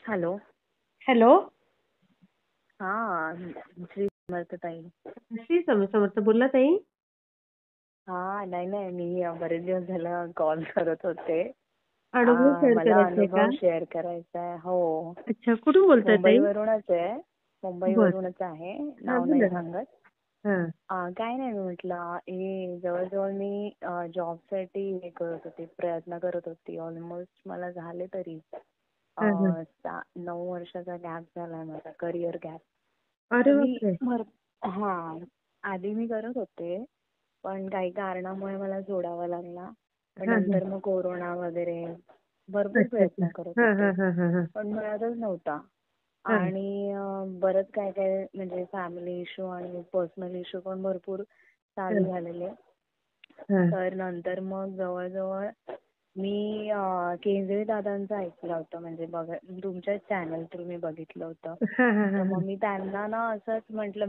Hello. Hello. हा, श्री समर्थताई. श्री स्वामी समर्थ. बोला ताई. हा, नाही नाही, मी बरेच दिवस झालं कॉल करत होते. अनुभव शेअर मला करायचे का? अनुभव शेअर करायचा आहे. हो, अच्छा, कुठून बोलताय ताई? मुंबईवरूनच आहे. बर. मुंबईवरूनच आहे, हा, नाव नाही बोला ना. सांगत. हा. काय नाही, मी म्हटलं हे जवळजवळ मी जॉबसाठी हे करत होते, प्रयत्न करत होती. ऑलमोस्ट मला झाले तरी हा, हा. 9 वर्षाचा गॅप झालाय माझा, करिअर गॅप. अरे मी बापरे. हा, आधी मी करत होते, पण काही कारणामुळे मला सोडावा लागला. पण हा, हा. नंतर मग कोरोना वगैरे भरपूर अच्छा, अच्छा. प्रयत्न करत हा, होते, हा, हा, हा, हा. पण मिळतच नव्हता. हा. आणि बरंच काय काय म्हणजे फॅमिली इश्यू आणि पर्सनल इश्यू पण भरपूर चालू झालेले. हा. तर नंतर मग जवळजवळ मी केंद्रे दादांचं ऐकलं होतं, म्हणजे तुमच्याच चॅनल थ्रू मी बघितलं होतं. हा, हा, हा, तर हा. मग मी त्यांना ना असंच म्हटलं,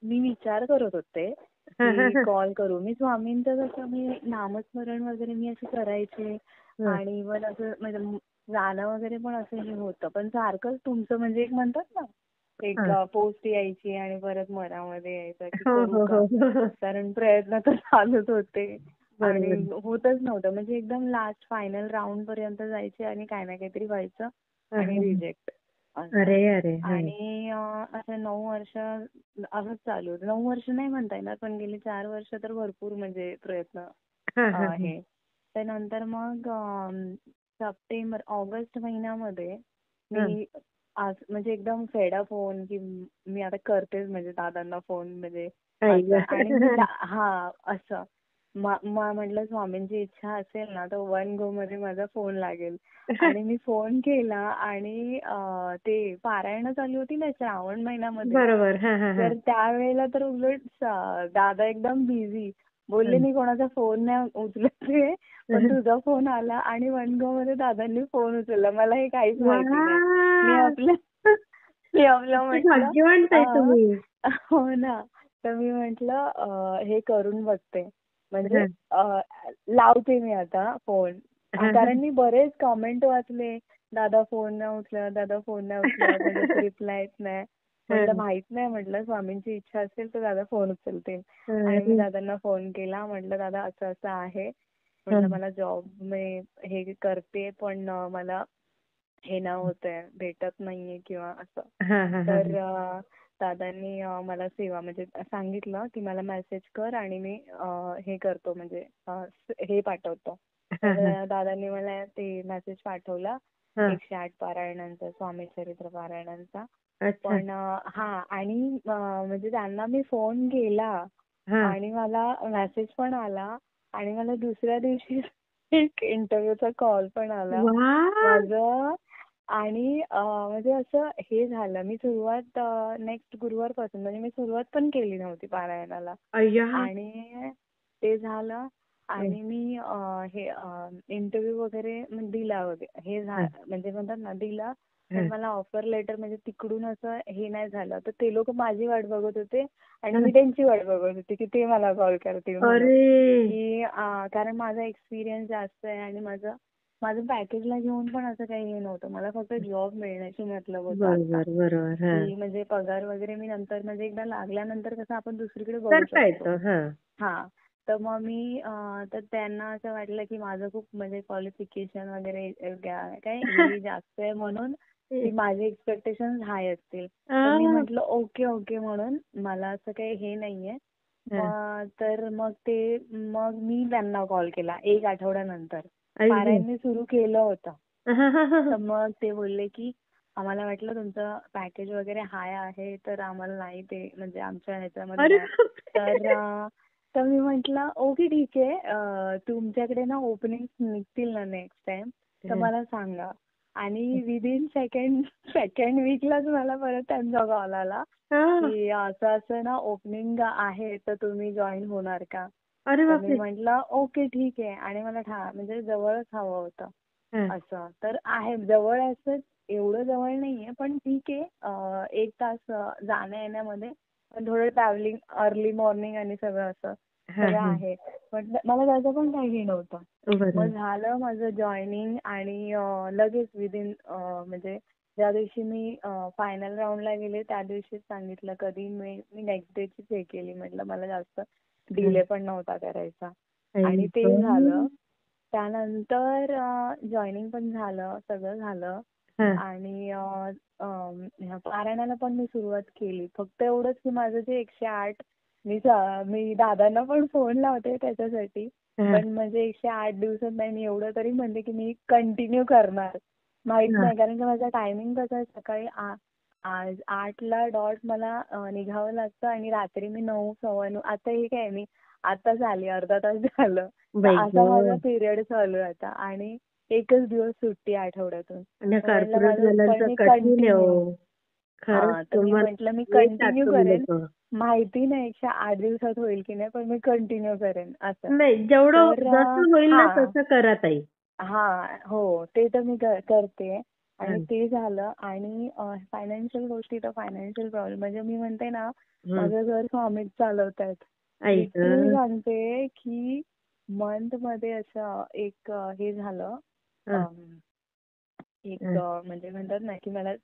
मी विचार करत होते हा, हा, की हा. कॉल करू. मी स्वामींचं कसं मी नामस्मरण वगैरे मी असे करायचे, हा. आणि पण असं म्हणजे गाणं वगैरे पण असं हे होतं, पण सारखंच तुमचं म्हणजे एक म्हणतात ना, एक हा. पोस्ट यायची आणि परत मनामध्ये यायचं की हो, करू हो, का, हो, हो. कारण प्रयत्न तर चालूच होते आणि बरोबर. होतच नव्हतं. म्हणजे एकदम लास्ट फायनल राऊंड पर्यंत जायचे आणि काय ना काहीतरी व्हायचं हा, आणि हा, हा. रिजेक्ट असं. अरे अरे. हा. आणि असं 9 वर्ष असंच चालू होतं. 9 वर्ष नाही म्हणता येणार, पण गेली 4 वर्ष तर भरपूर म्हणजे प्रयत्न हा, हा, हा. आहे. त्यानंतर मग ऑगस्ट महिन्यामध्ये हा. मी आज म्हणजे एकदम फेडअप होऊन की मी आता करतेच म्हणजे दादांना फोन, म्हणजे आई असं. ग. आणि असं म्हटलं स्वामींची इच्छा असेल ना तर 1 गो मध्ये माझा फोन लागेल. आणि मी फोन केला आणि ते पारायण चालू होती ना श्रावण महिन्यामध्ये, बरोबर. हा, हा, हा. तर त्यावेळेला तर उलट दादा एकदम बिझी बोलले, हा. मी कोणाचा फोन नाही उचलत आहे, पण तुझा फोन आला आणि 1 गो मध्ये दादांनी फोन उचलला. मला हे काहीच वा. माहिती नाही. मी आपलं म्हटलं भाग्यवान ताई तुम्ही. हो ना. तर मी म्हटलं हे करून बघते, म्हणजे हा. लावते मी आता फोन. हा, हा. कारण मी बरेच कमेंट वाचले, दादा फोन नाही उचलत, दादा फोन नाही उचलत, म्हणजे रिप्लाय येत नाही. हा. म्हटलं माहित नाही, म्हटलं स्वामींची इच्छा असेल तर दादा फोन उचलतील. आणि मी अरे. दादांना फोन केला, म्हटलं दादा असं असं आहे, हा. म्हटलं मला जॉब मी हे करते, पण मला हे ना होतंय, भेटत नाहीये किंवा असं. हा, हा, हा. तर दादांनी मला सेवा म्हणजे सांगितलं की मला मेसेज कर आणि मी हे करतो, म्हणजे हे पाठवतो. हा, हा. तर दादांनी मला ते मेसेज पाठवला हा. 108 पारायणांचा, स्वामी चरित्र पारायणांचा. अच्छा. पण आणि म्हणजे त्यांना मी फोन केला हा. आणि मला मेसेज पण आला आणि मला दुसऱ्या दिवशी एक इंटरव्ह्यूचा कॉल पण आला वा. माझं. आणि म्हणजे असं हे झालं, मी सुरुवात नेक्स्ट गुरुवारपासून, म्हणजे मी सुरुवात पण केली नव्हती पारायणाला. अय्या. आणि ते झालं आणि मी हे इंटरव्ह्यू वगैरे दिला वगैरे, हे म्हणजे म्हणतात ना दिला. पण मला ऑफर लेटर म्हणजे तिकडून असं हे नाही झालं, तर ते लोक माझी वाट बघत होते आणि मी त्यांची वाट बघत होते की ते मला कॉल करतील म्हणून. अरे. की कारण माझा एक्सपिरियन्स जास्त आहे आणि माझं पॅकेजला घेऊन पण असं काही हे नव्हतं. मला फक्त जॉब मिळण्याची मतलब होतं आता, बरोबर बरोबर. हा. की म्हणजे पगार वगैरे मी नंतर म्हणजे एकदा लागल्यानंतर कसं आपण दुसरीकडे बघू करता शकतो. येतं. हा. हा. तर मग मी तर त्यांना असं वाटलं की माझं खूप म्हणजे क्वालिफिकेशन वगैरे काय हे जास्त आहे, म्हणून की माझे एक्सपेक्टेशन हाय असतील. तर मी म्हटलं ओके ओके म्हणून, मला असं काही हे नाहीये. तर मग मी त्यांना कॉल केला 1 आठवड्यानंतर. पारायण सुरू केलं होतं. तर मग ते बोलले की आम्हाला वाटलं तुमचं पॅकेज वगैरे हाय आहे, तर आम्हाला नाही ते म्हणजे आमच्या ह्याच्यामध्ये अरे नाही. तर मी म्हटलं ओके ठीक आहे, तुमच्याकडे ना ओपनिंग निघतील ना नेक्स्ट टाइम तर मला सांगा. आणि विदिन सेकंड वीकलाच मला परत त्यांचा कॉल आला की असं असं ना ओपनिंग आहे, तर तुम्ही जॉईन होणार का. अरे तर मी बापरे. म्हटलं ओके ठीक आहे. आणि मला म्हणजे जवळच हवं होतं हा. असं. तर आहे जवळ, असं एवढं जवळ नाहीये, पण ठीक आहे 1 तास जाण्या येण्यामध्ये, पण थोडं ट्रॅव्हलिंग अर्ली मॉर्निंग आणि सगळं असं सगळं आहे. पण मला त्याचं पण काही नव्हतं. बरं. मग झालं माझं जॉईनिंग आणि लगेच विदिन म्हणजे ज्या दिवशी मी फायनल राऊंडला गेले त्या दिवशीच सांगितलं. कधी मी नेक्स्ट डेचीच हे केली. म्हटलं मला जास्त डिले पण नव्हता करायचा. आणि ते झालं. त्यानंतर जॉईनिंग पण झालं, सगळं झालं. आणि पारायणाला पण मी सुरुवात केली. फक्त एवढंच की माझं जे 108 मी दादांना पण फोन लावते त्याच्यासाठी. पण म्हणजे 108 दिवसात नाही, मी एवढं तरी म्हणते की मी कंटिन्यू करणार. माहित नाही, कारण की माझा टायमिंग कसा आहे, सकाळी 8ला डॉट मला निघावं लागतं आणि रात्री मी 9, 9:15. आता हे काय मी आताच आली, अर्धा तास झालं. असा माझा पिरियड चालू आहे आता. आणि एकच दिवस सुट्टी आठवड्यातून. तर मी म्हटलं मी कंटिन्यू करेन. माहिती नाही 108 दिवसात होईल की नाही, पण मी कंटिन्यू करेन असं. नाही, जेवढं जसं होईल ना तसं करा ताई. हो, ते तर मी करते. आणि ते झालं. आणि फायनान्शियल गोष्टी तर फायनान्शियल प्रॉब्लेम म्हणजे मी म्हणते ना, माझं घर स्वामीच चालवतायत. लिटरली सांगते की मंथ मध्ये असं एक हे झालं, एक म्हणजे म्हणतात ना की मला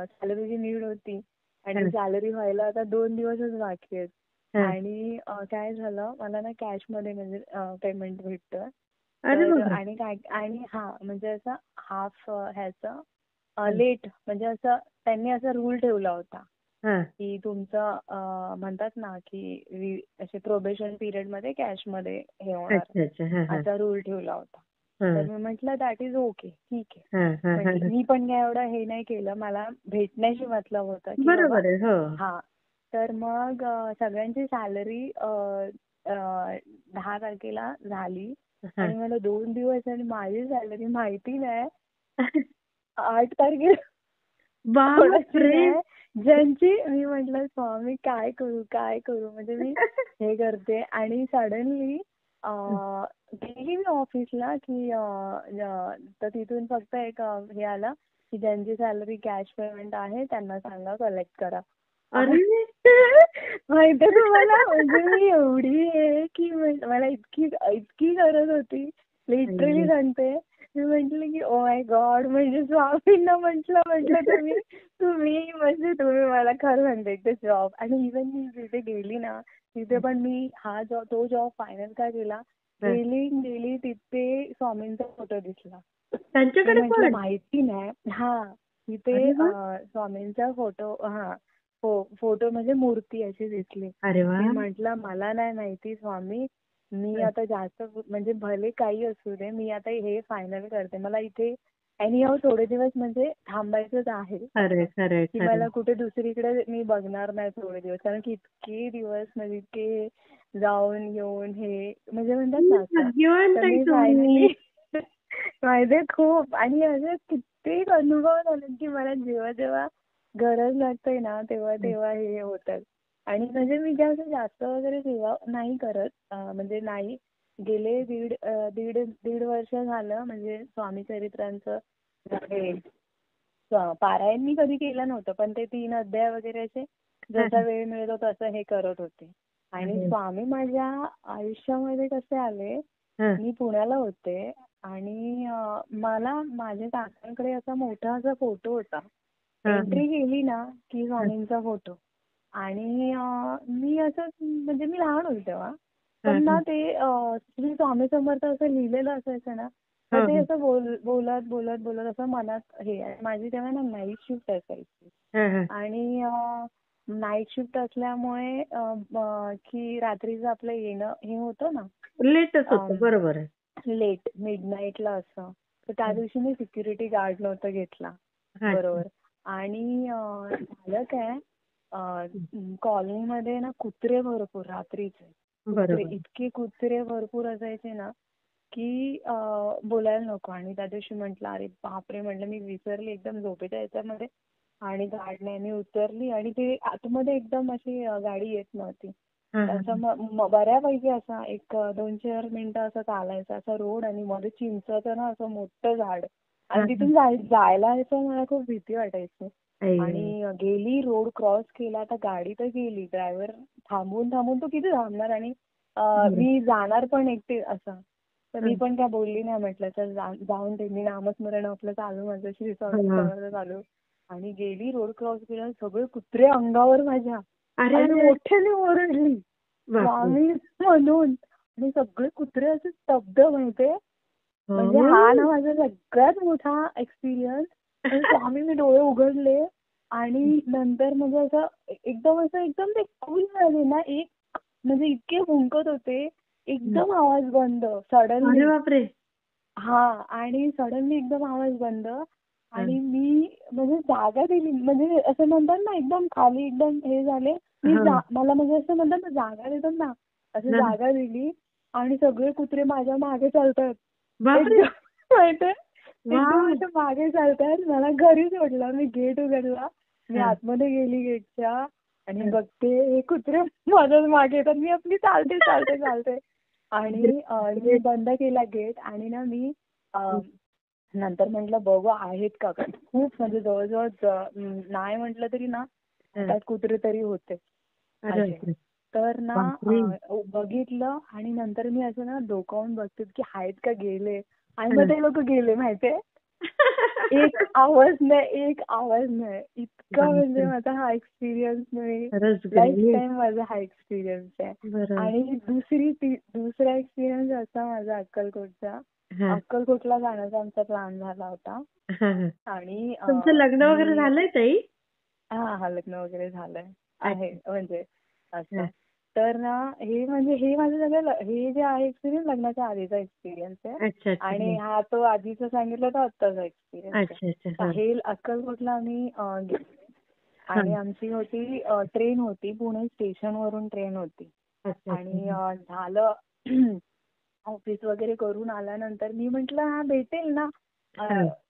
सॅलरीची नीड होती आणि सॅलरी व्हायला आता 2 दिवसच बाकी आहेत. आणि काय झालं, मला ना कॅश मध्ये म्हणजे पेमेंट भेटतं. आणि काय आणि म्हणजे असं हाफ ह्याचं लेट, म्हणजे असं त्यांनी असा रूल ठेवला होता की तुमचं म्हणतात ना की असे प्रोबेशन पिरियड मध्ये कॅश मध्ये हे होणार, असा रूल ठेवला होता. तर मी म्हटलं दॅट इज ओके, ठीक आहे. मी पण काय एवढं हे नाही केलं, मला भेटण्याशी मतलब होतं की बाबा. तर मग सगळ्यांची सॅलरी 10 तारखेला झाली आणि मला 2 दिवस आणि माझी सॅलरी माहिती नाही 8 तारखेला. ज्यांची मी म्हटलं स्वामी काय करू म्हणजे मी हे करते. आणि सडनली गेली मी ऑफिसला की तर तिथून फक्त एक हे आला की ज्यांची सॅलरी कॅश पेमेंट आहे त्यांना सांगा कलेक्ट करा. माहितीये तुम्हाला, म्हणजे मी एवढी आहे की मला इतकी गरज होती, लिटरली सांगते. मी म्हंटल की ओ माय गॉड, म्हणजे स्वामींना म्हंटल तुम्ही म्हणजे तुम्ही मला खरं सांगते ते जॉब. आणि इव्हन मी जिथे गेली ना तिथे पण मी तो जॉब फायनल का केला, गेली तिथे स्वामींचा फोटो दिसला. त्यांच्याकडे म्हटलं माहिती नाही. तिथे स्वामींचा फोटो फोटो म्हणजे मूर्ती अशी दिसली. मी म्हटलं मला नाही माहिती स्वामी, मी आता जास्त म्हणजे भले काही असू दे, मी आता हे फायनल करते. मला इथे एनीहाऊ थोडे दिवस म्हणजे थांबायचंच आहे की मला कुठे दुसरीकडे मी बघणार नाही थोडे दिवस. कारण की इतके दिवस म्हणजे इतके जाऊन येऊन हे म्हणजे म्हणतात ना असं. तर मी फायनली माहितीये खूप, आणि असे कित्येक अनुभव झाले की मला जेव्हा गरज लागते ना तेव्हा हे होतात. आणि म्हणजे मी जास्त वगैरे सेवा नाही करत, म्हणजे नाही. गेले दीड वर्ष झालं म्हणजे स्वामी चरित्रांचं हे पारायण मी कधी केलं नव्हतं, पण ते 3 अध्याय वगैरे असे जसा वेळ मिळतो तसं हे करत होते. आणि स्वामी माझ्या आयुष्यामध्ये कसे आले, मी पुण्याला होते आणि मला माझ्या काकांकडे असा मोठा असा फोटो होता. एंट्री केली ना की स्वामींचा फोटो. आणि मी असं म्हणजे मी लहान होते तेव्हा, पण ना ते श्री स्वामी समर्थ असं लिहिलेलं असायचं ना, तर ते असं बोलत असं मनात हे. माझी तेव्हा ना नाईट शिफ्ट असायची. आणि नाईट शिफ्ट असल्यामुळे की रात्रीचं आपलं येणं हे होतं ना, लेटच होतं. बरोबर आहे. लेट मिडनाईटला असं. तर त्या दिवशी मी सिक्युरिटी गार्ड नव्हता घेतला. बरोबर. आणि झालं काय, कॉलनीमध्ये ना कुत्रे भरपूर, रात्रीचे कुत्रे, इतके कुत्रे भरपूर असायचे ना की बोलायला नको. आणि त्या दिवशी म्हटलं अरे बापरे, म्हटलं मी विसरली एकदम झोपेच्या याच्यामध्ये. आणि गाडीने मी उतरली आणि ते आतमध्ये एकदम अशी गाडी येत नव्हती. असं बऱ्यापैकी असा 1-2 मिनिटं असं चालायचं असा रोड, आणि मध्ये चिंचचं ना असं मोठं झाड, आणि तिथून जायला मला खूप भीती वाटायची. आणि गेली, रोड क्रॉस केला, आता गाडी तर गेली, ड्रायव्हर थांबून तो किती थांबणार. आणि मी जाणार पण एकटी असं. तर मी पण काय बोलली नाही, म्हटलं तर जाऊन ते मी नामस्मरण आपलं चालू, माझं श्री स्वामी समर्थ चालू. आणि गेली, रोड क्रॉस केला, सगळे कुत्रे अंगावर माझ्या आणि मोठ्याने ओरडली स्वामी म्हणून. आणि सगळे कुत्रे असे स्तब्ध, माहितीये. म्हणजे हा ना माझा सगळ्यात मोठा एक्सपिरियन्स. स्वामी, मी डोळे उघडले आणि नंतर म्हणजे असं एकदम ते कूल झाले ना, एक म्हणजे इतके भुंकत होते, एकदम आवाज बंद सडनली. हा, आणि सडनली एकदम आवाज बंद. आणि मी म्हणजे जागा दिली, म्हणजे असं म्हणतात ना एकदम खाली एकदम हे झाले. मला म्हणजे असं म्हणतात ना जागा देतात ना, असं जागा दिली. आणि सगळे कुत्रे माझ्या मागे चालतात, माहितीये, एकदम असं मागे चालतात. मला घरी सोडलं, मी गेट उघडला, मी आतमध्ये गेली गेटच्या आणि बघते हे कुत्रे माझ्याच मागे येतात. मी आपली चालते आणि मी बंद केला गेट. आणि ना मी नंतर म्हटलं बघू आहेत का, खूप म्हणजे जवळजवळ नाही म्हटलं तरी ना 8 कुत्रे तरी होते. तर ना बघितलं आणि नंतर मी असं ना डोकावून बघते की आहेत का, गेले. आणि मग ते लोक गेले, माहितीये. एक आवाज नाही. इतका म्हणजे माझा हा एक्सपिरियन्स नाही, लाईफ टाइम माझा हा एक्सपिरियन्स आहे. आणि दुसरा एक्सपिरियन्स असा माझा अक्कलकोटचा. अक्कलकोटला जाण्याचा आमचा प्लॅन झाला होता. आणि तुमचं लग्न वगैरे झालंय ताई? हा, लग्न वगैरे झालंय आहे, म्हणजे असं. तर ना हे माझं सगळं हे जे आहे एक्सपिरियन्स लग्नाच्या आधीचा एक्सपिरियन्स आहे. आणि हा तो आधीचा सांगितलं तर आत्ताचा एक्सपिरियन्स आहे. हे अक्कलकोटला आम्ही गेलो आणि आमची होती ट्रेन होती, पुणे स्टेशन वरून ट्रेन होती. आणि झालं ऑफिस वगैरे करून आल्यानंतर मी म्हंटल हा भेटेल ना,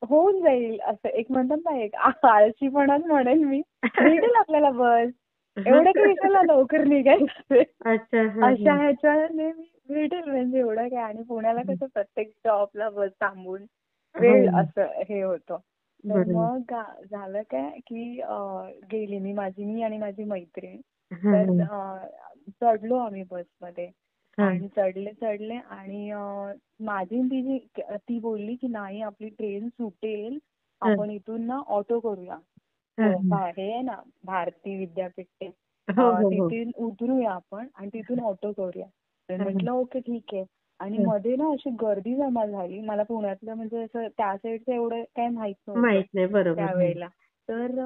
होऊन जाईल असं. एक म्हणतात ना, एक आळशीपणाच म्हणेल मी, भेटेल आपल्याला बस, एवढं काही कशाला लवकर निघायचं, अशा ह्याच्याने भेटेल म्हणजे एवढं काय. आणि पुण्याला कसं प्रत्येक स्टॉपला बस थांबून वेळ असं हे होतं. तर मग झालं काय की गेली मी आणि माझी मैत्रीण. तर चढलो आम्ही बसमध्ये आणि चढले आणि माझी तिची ती बोलली की नाही, आपली ट्रेन सुटेल, आपण इथून ना ऑटो करूया. हे आहे ना भारती विद्यापीठ, तिथून उतरूया आपण आणि तिथून ऑटो करूया. तर म्हटलं ओके ठीक आहे. आणि मध्ये ना अशी गर्दी जमा झाली. मला पुण्यातलं म्हणजे असं त्या साईडचं एवढं काय माहित नव्हतं त्यावेळेला. तर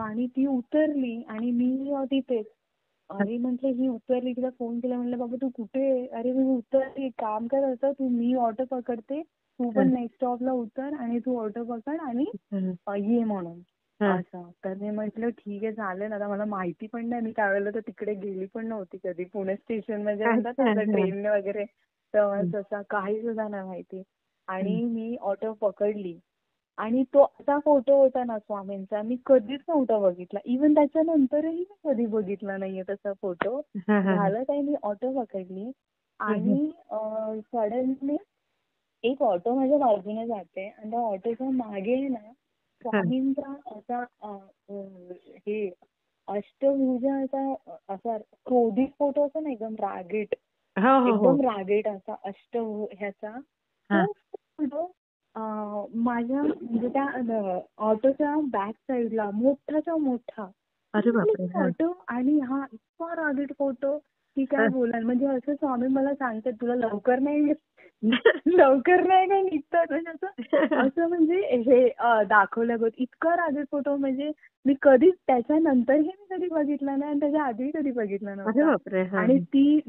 आणि ती उतरली आणि मी तिथेच. अरे म्हटलं ही उतरली, तिला फोन केला, म्हटलं बाबा तू कुठे? अरे मी उतरली, काम कर असं, मी ऑटो पकडते, तू पण नेक्स्ट स्टॉपला उतर आणि तू ऑटो पकड आणि ये म्हणून असं. तर मी म्हटलं ठीक आहे चालेल. आता मला माहिती पण नाही, मी त्यावेळेला तर तिकडे गेली पण नव्हती कधी, पुणे स्टेशन म्हणजे म्हणतात ना ट्रेनने वगैरे, प्रवास असा काही सुद्धा नाही माहिती. आणि मी ऑटो पकडली आणि तो असा फोटो होता ना स्वामींचा, मी कधीच नव्हता बघितला. इव्हन त्याच्यानंतरही मी कधी बघितला नाहीये तसा फोटो. झालं काय, मी ऑटो पकडली आणि सडनली एक ऑटो माझ्या बाजूने जाते आणि त्या ऑटोच्या मागे ना स्वामींचा असा हे अष्टभुजाचा असा क्रोधित फोटो असतो ना, एकदम रागीट, एकदम रागीट असा ह्याचा तो फोटो माझ्या म्हणजे त्या ऑटोच्या बॅक साईडला मोठाच्या मोठा फोटो. आणि हा इतका रागीट फोटो की काय बोलाल. म्हणजे असं स्वामी मला सांगतात तुला लवकर नाही का निघतात, म्हणजे असं म्हणजे हे दाखवलं गं. इतका रागीट फोटो म्हणजे मी कधीच त्याच्यानंतरही मी कधी बघितला नाही आणि त्याच्या आधी कधी बघितला नव्हता. आणि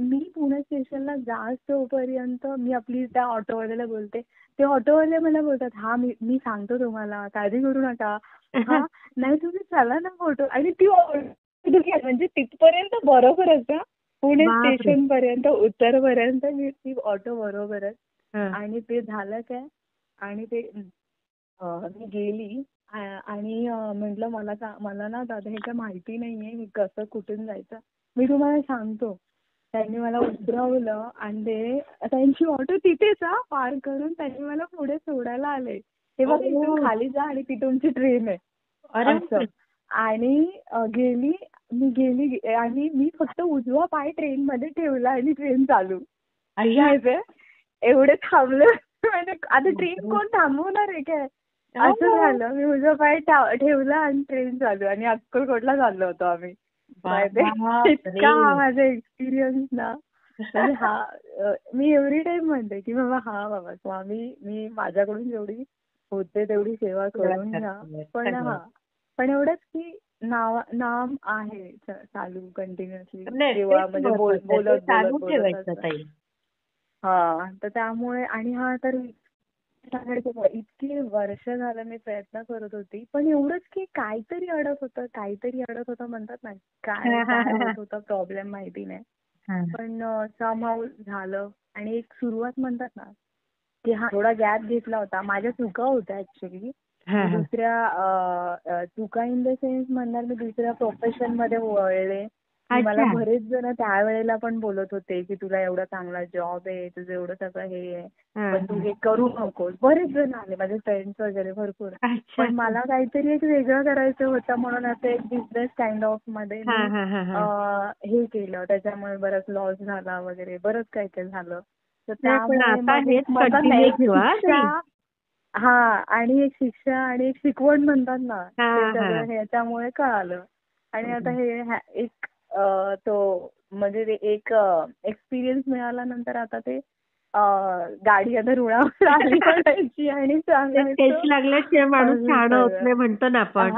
मी पुणे स्टेशनला जास्तपर्यंत मी आपली त्या ऑटोवाल्याला बोलते, ते ऑटोवाले मला बोलतात हा मी सांगतो तुम्हाला, काळजी करू नका, हा नाही तुम्ही चला ना फोटो. आणि ती म्हणजे तिथपर्यंत बरोबरच पुणे स्टेशन पर्यंत उत्तरपर्यंत मी ती ऑटो बरोबरच. आणि ते झालं काय, आणि ते मी गेली आणि म्हटलं मला ना दादा ह्याच्या माहिती नाहीये, मी कसं कुठून जायचं, मी तुम्हाला सांगतो. त्यांनी मला उतरवलं आणि त्यांची ऑटो तिथेच पार्क करून त्यांनी मला पुढे सोडायला आले. तेव्हा इथून खाली जा आणि ती तुमची ट्रेन आहे असं. आणि गेली मी गेली आणि मी फक्त उजवा पाय ट्रेन मध्ये ठेवला आणि ट्रेन चालू. अय्या. माहितीये? एवढे थांबले म्हणजे आता ट्रेन कोण थांबवणार आहे काय असं झालं. मी उजवा पाय ठेवला आणि ट्रेन चालू आणि अक्कलकोटला चाललो होतो आम्ही. माहितीये? इतका हा माझा एक्सपिरियन्स ना म्हणजे मी एव्हरी टाइम म्हणते की बाबा स्वामी मी माझ्याकडून जेवढी होते तेवढी सेवा करून घ्या. पण एवढंच की नाम आहे चालू कंटिन्युअसली किंवा म्हणजे बोलत हा. तर त्यामुळे आणि हा तर इतकी वर्ष झालं मी प्रयत्न करत होती. पण एवढंच की काहीतरी अडत होतं म्हणतात ना. काय होत होतं प्रॉब्लेम माहिती नाही. पण समहाऊ झालं. आणि एक सुरुवात म्हणतात ना की थोडा गॅप घेतला होता. माझ्या चुका होत्या ऍक्च्युली. दुसऱ्या चुका इन द सेन्स म्हणणार मी दुसऱ्या प्रोफेशन मध्ये वळले. मला बरेच जण त्यावेळेला पण बोलत होते की तुला एवढा चांगला जॉब आहे, तुझं एवढं सगळं हे आहे, पण तू हे करू नकोस. बरेच जण आले माझे फ्रेंड्स वगैरे भरपूर. पण मला काहीतरी एक वेगळं करायचं होतं म्हणून असं एक बिझनेस काइंड ऑफ मध्ये हे केलं. त्याच्यामुळे बराच लॉस झाला वगैरे बरंच काही काही झालं. तर त्यामुळे आणि एक शिक्षा आणि एक शिकवण म्हणतात ना ते सगळं ह्याच्यामुळे कळालं. आणि आता हे एक तो म्हणजे एक एक्सपिरियन्स मिळाल्यानंतर आता ते गाडी आता रुळावर आली म्हणायची आणि लागल्याशिवाय माणूस छान होत नाही म्हणतो ना आपण.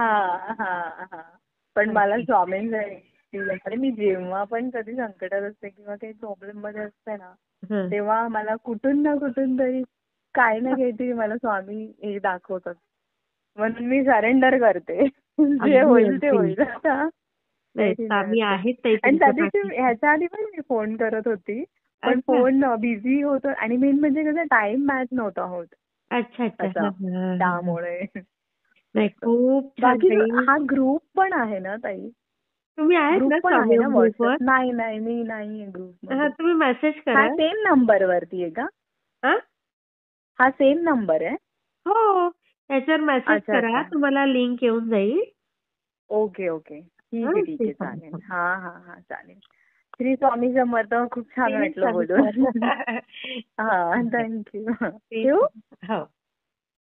पण मला स्वामींचा एक्सपिरियन्स मी जेव्हा पण कधी संकटात असते किंवा काही प्रॉब्लेम मध्ये असते ना तेव्हा मला कुठून ना कुठून तरी काही ना काहीतरी मला स्वामी हे दाखवतात. म्हणून मी सरेंडर करते. जे होईल ते होईल. आणि त्या दिवशी ह्याच्या आधी पण मी फोन करत होती पण फोन बिझी होतो आणि मेन म्हणजे कसं टाइम मॅच नव्हता होत. त्यामुळे खूप बाकी हा ग्रुप पण आहे ना ताई. तुम्ही ग्रुप पण आहे ना व्हॉट्सअप. नाही मी नाहीये ग्रुप. तुम्ही मेसेज करा. सेम नंबर वरती आहे का? हा सेम नंबर आहे. हो त्याच्यावर मेसेज करा तुम्हाला लिंक येऊन जाईल. ओके ठीक आहे चालेल. हा चालेल. श्री स्वामी समर्थ. खूप छान वाटलं बोलून. थँक्यू. ठेवू.